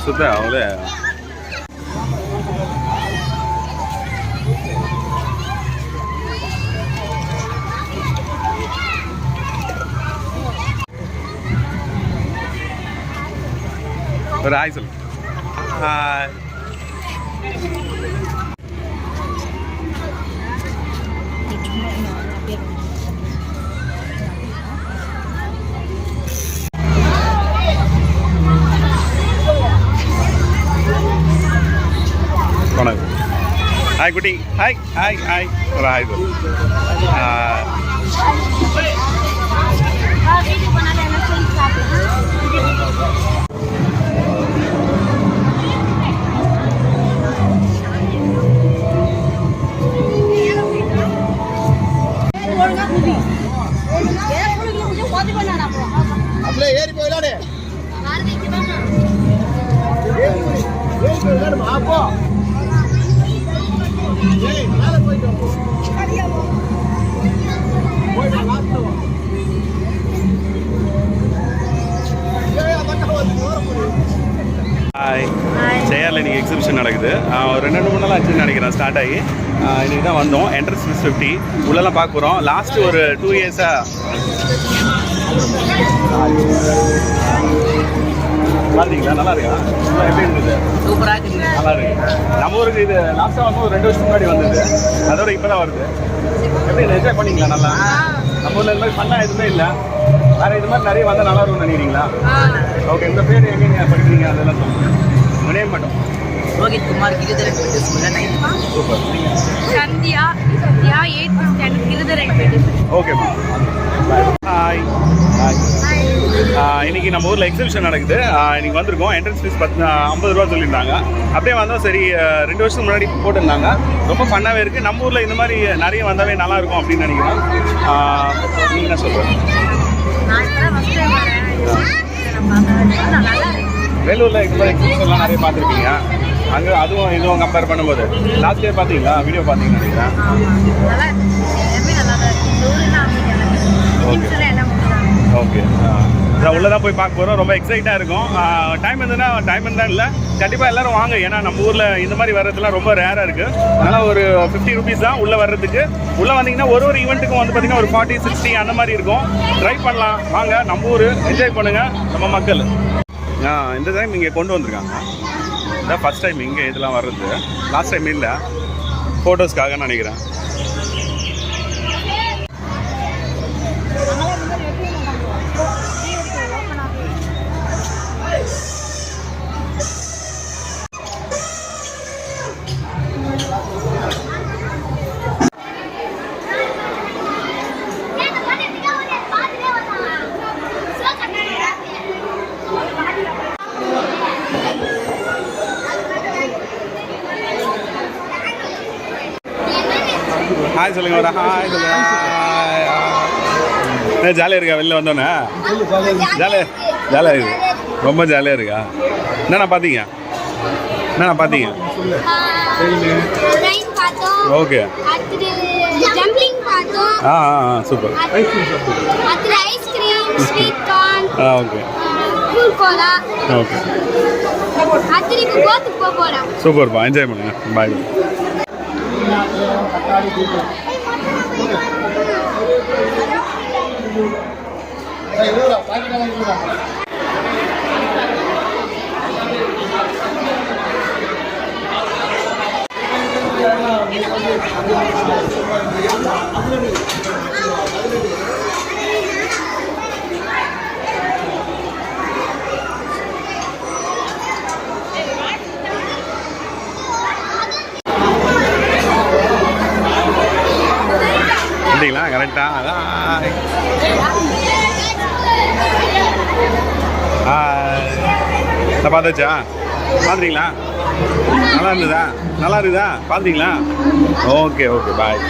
சுத்த அவ்வளோ ஒரு ஹாய் சொல்லு. ஹாய். வணக்கம். ஹாய் குட்டி. Hi hi hi. ஒரு ஹாய் சொல்லு. அப்படியே ஏறி போய் விளையாடு. அப்போ போயிட்டு ஹாய். ஜெயாரில் இன்றைக்கி எக்ஸிபிஷன் நடக்குது. ஒரு 2 நாள் ஆச்சுன்னு நினைக்கிறேன் ஸ்டார்ட் ஆகி. இன்றைக்கி தான் வந்தோம். Entrance fees 50. உள்ளெல்லாம் பார்க்க போகிறோம். லாஸ்ட்டு ஒரு 2 இயர்ஸாக பார்த்தீங்களா? நல்லா இருக்கா? எப்படி இருந்தது? சூப்பராக இருக்குது. நல்லா இருக்கு. நம்ம ஊருக்கு இது லாஸ்ட்டாக வந்து ஒரு 2 வருஷத்துக்கு முன்னாடி வந்தது. அதோட இப்போ தான் வருது. எப்படி என்ஜாய் பண்ணிங்களா? நல்லா. நம்ம ஊரில் இந்த மாதிரி ஃபன்னாக எதுவுமே இல்லை. வேறு இது மாதிரி நிறைய வந்தால் நல்லா இருக்கும்னு நினைக்கிறீங்களா? ஓகே. இந்த பேர் எங்கே நீங்கள் படிக்கிறீங்க அதெல்லாம் சொல்லுங்கள். உங்கள் நேம் மட்டும். ரோஹித் குமார், கிருதர் ஸ்கூலில் 9th. Super. Sandhya 8th standard கிருதர். ஓகேம்மா. Hi hi. இன்னைக்கு நம்ம ஊரில் எக்ஸிபிஷன் நடக்குது. இன்னைக்கு வந்திருக்கோம். என்ட்ரன்ஸ் ஃபீஸ் 50 ரூபா சொல்லியிருந்தாங்க. அப்படியே வந்தோம். சரி, 2 வருஷத்துக்கு முன்னாடி போட்டிருந்தாங்க. ரொம்ப ஃபன்னாகவே இருக்குது. நம்ம ஊரில் இந்த மாதிரி நிறைய வந்தாவே நல்லாயிருக்கும் அப்படின்னு நினைக்கிறேன். நீங்கள் என்ன சொல்கிறேன்? வேலூரில் இந்த மாதிரி எக்ஸிபிஷன்லாம் நிறைய பார்த்துருக்கீங்க. அங்கே அதுவும் இதுவும் கம்பேர் பண்ணும்போது லாஸ்ட் இயர் பார்த்தீங்களா? வீடியோ பார்த்தீங்கன்னு நினைக்கிறேன். ஓகே. உள்ளே தான் போய் பார்க்க போகிறோம். ரொம்ப எக்ஸைட்டாக இருக்கும். டைம் இருந்தால் இல்லை, கண்டிப்பாக எல்லோரும் வாங்க. ஏன்னா நம்ம ஊரில் இந்த மாதிரி வர்றதுலாம் ரொம்ப ரேராக இருக்குது. அதனால் ஒரு 50 ருபீஸ் தான் உள்ளே வர்றதுக்கு. உள்ளே வந்தீங்கன்னா ஒரு ஈவெண்ட்டுக்கும் வந்து பார்த்திங்கன்னா ஒரு 40, 60 அந்த மாதிரி இருக்கும். ட்ரை பண்ணலாம். வாங்க, நம்ம ஊர் என்ஜாய் பண்ணுங்கள் நம்ம மக்கள். இந்த டைம் இங்கே கொண்டு வந்திருக்காங்க. இதான் ஃபஸ்ட் டைம் இங்கே இதெல்லாம் வர்றது. லாஸ்ட் டைம் இல்லை, ஃபோட்டோஸ்க்காக நினைக்கிறேன். ஹாய் சொல்லுங்க. ஒரு ஹாய் சொல்லுங்க. ஜாலியாக இருக்கா? வெளில வந்தோன்னே ஜாலியாக இருக்கு. ரொம்ப ஜாலியாக இருக்கா? என்னண்ணா பார்த்தீங்க? ஓகே. சூப்பர். Okay okay. சூப்பர்ப்பா. என்ஜாய் பண்ணுங்க. பாய். வந்துட்டான். பார்த்தாச்சா? பார்த்துறீங்களா? நல்லா இருந்ததா? நல்லா இருக்குதா? பார்த்துறீங்களா? Okay okay bye.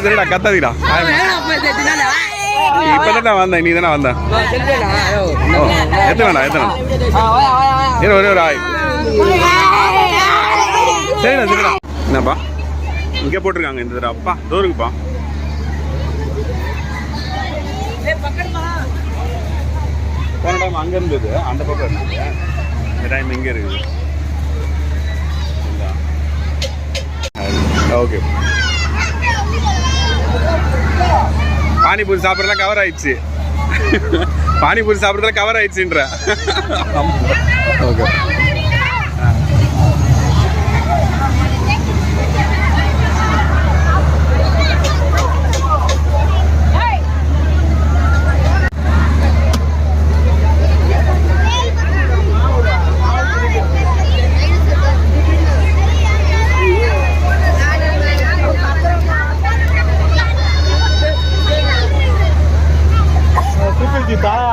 சரிடா கத்தாதீடா. இப்பதான் வந்தேன், நீ தானே வந்தேன். எத்தனை ஒரே ஒரு ஆய். சரிடா சரிடா. என்னப்பா இங்கே போட்டிருக்காங்க இந்த தடவை? அப்பா தோருக்குப்பா. போன டைம் அங்கே இருந்தது, அந்த பக்கம் இருந்தது. இந்த டைம் இங்கே இருக்குது. ஓகே. பானிபூரி சாப்பிட்றதுலாம் கவர் ஆயிடுச்சு. பானிபூரி சாப்பிட்றதுலாம் கவர் ஆயிடுச்சுன்ற. ஓகே.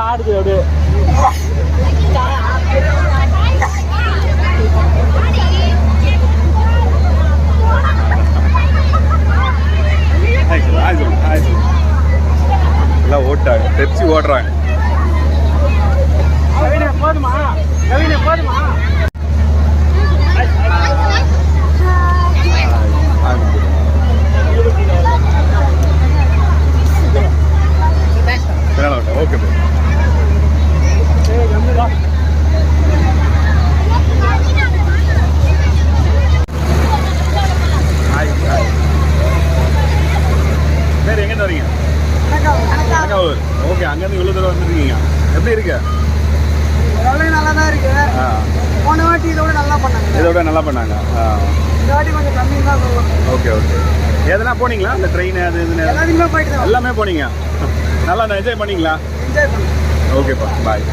ஆடுது அப்படியே. எல்லாம் ஓட்டாங்க, பெப்சி ஓடுறாங்க. போதுமா போதுமா? ஓகே சரி, எங்கே வரீங்க? ஓகே, அங்கேருந்து இவ்வளோ தூரம் வந்துருக்கீங்க. எப்படி இருக்கு? நல்லா தான் இருக்கு. போன வாட்டி இதோட நல்லா பண்ணாங்க. இந்த வாட்டி கொஞ்சம் கம்மி தான் சொல்லுவாங்க. Okay okay. எதனா போனீங்களா? இந்த ட்ரெயின் அது இதுன்னு எல்லாத்தையுமே போயிட்டு எல்லாமே போனீங்க. நல்லா என்ஜாய் பண்ணீங்களா? என்ஜாய் பண்ணி. ஓகேப்பா பாய்.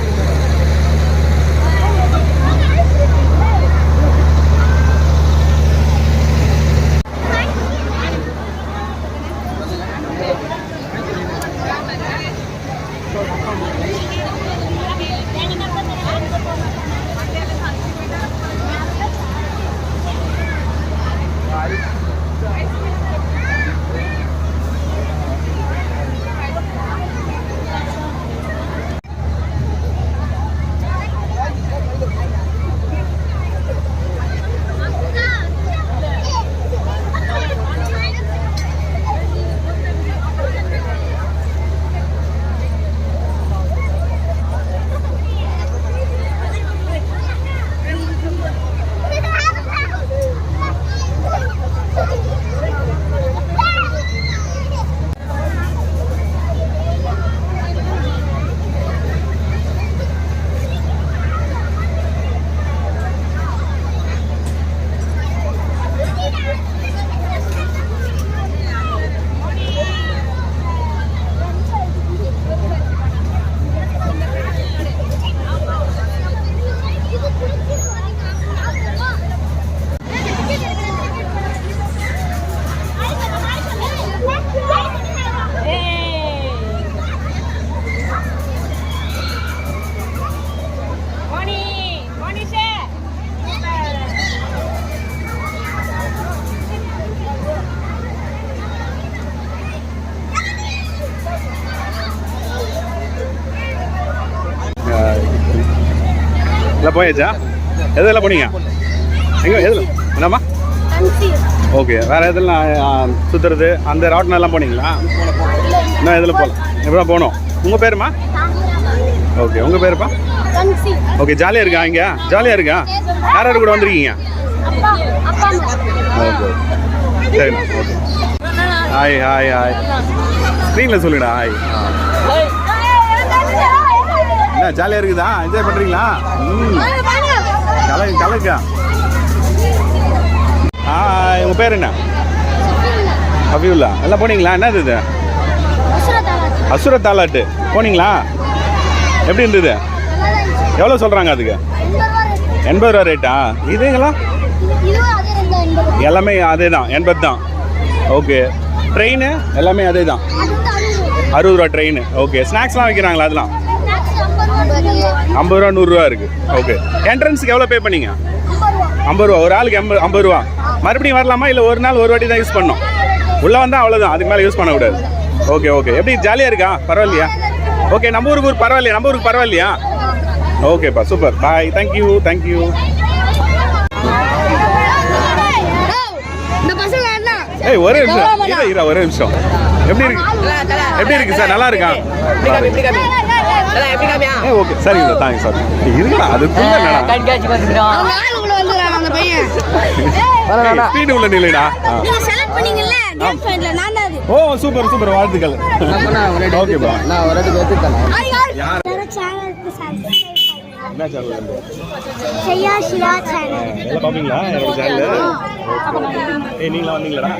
எல்லாம் போயாச்சா? எதெல்லாம் போனீங்க? எங்கே எதில் என்னம்மா? ஓகே. வேறு எதெல்லாம் சுற்றுறது அந்த ராட்டம் எல்லாம் போனீங்களா? இன்னும் எதில் போகலாம்? எப்போ போகணும்? உங்கள் பேருமா? ஓகே. உங்கள் பேருப்பா? ஓகே. ஜாலியாக இருக்கா? இங்கே ஜாலியாக இருக்கா? யார் யார் கூட வந்திருக்கீங்க? ஓகே சரிண்ணா. ஓகே. Hi hi hi. ஸ்க்ரீனில் சொல்லுடா ஹாய். என்ன ஜாலியாக இருக்குதா? என்ஜாய் பண்ணுறீங்களா? கலக்கு கலக்கா. உங்கள் பேர் என்ன? ஹபீபுல்லா. எல்லாம் போனீங்களா? என்னது இது? அசுர தாலாட்டு போனீங்களா? எப்படி இருந்தது? எவ்வளோ சொல்கிறாங்க அதுக்கு? 80 ரூபா ரேட்டா? இதுங்களா எல்லாமே அதே தான், 80 தான். ஓகே. ட்ரெயின் எல்லாமே அதே தான், 60 ரூபா ட்ரெயின். ஓகே. ஸ்நாக்ஸ்லாம் வைக்கிறாங்களா? அதெல்லாம் 50 ரூபா 100 ரூபா இருக்குது. ஓகே. என்ட்ரன்ஸுக்கு எவ்வளோ பே பண்ணீங்க? 50 ரூபா. ஒரு ஆளுக்கு 50 ரூபா. மறுபடியும் வரலாமா இல்லை ஒரு நாள் ஒரு வாட்டி தான் யூஸ் பண்ணணும்? உள்ளே வந்தால் அவ்வளோதான், அதுக்கு மேலே யூஸ் பண்ணக்கூடாது. Okay okay. எப்படி ஜாலியாக இருக்கா? பரவாயில்லையா? ஓகே. நம்ம ஊருக்கு பரவாயில்லையா? நம்ம ஊருக்கு பரவாயில்லையா? ஓகேப்பா, சூப்பர். பாய். Thank you thank you. ஏய் ஒரே நிமிஷம் இரா, ஒரே நிமிஷம். எப்படி இருக்கு? எப்படி இருக்கு சார்? நல்லா இருக்கா? ஏ ஓகே, சரிங்க சார், தேங்க்ஸ் சார். இருக்குடா, அது ஸ்பீடு உள்ள நிலைடா. ஓ சூப்பர் சூப்பர், வாழ்த்துக்கள். ஓகேப்பா. நான் வரதுக்கு ஏத்துட்டேன். என்ன சேனல்? ஷையா ஷியா சேனல். எல்லாம் பாப்பீங்களா என்னோட சேனல்? ஏய் நீங்களா வந்தீங்களாடா?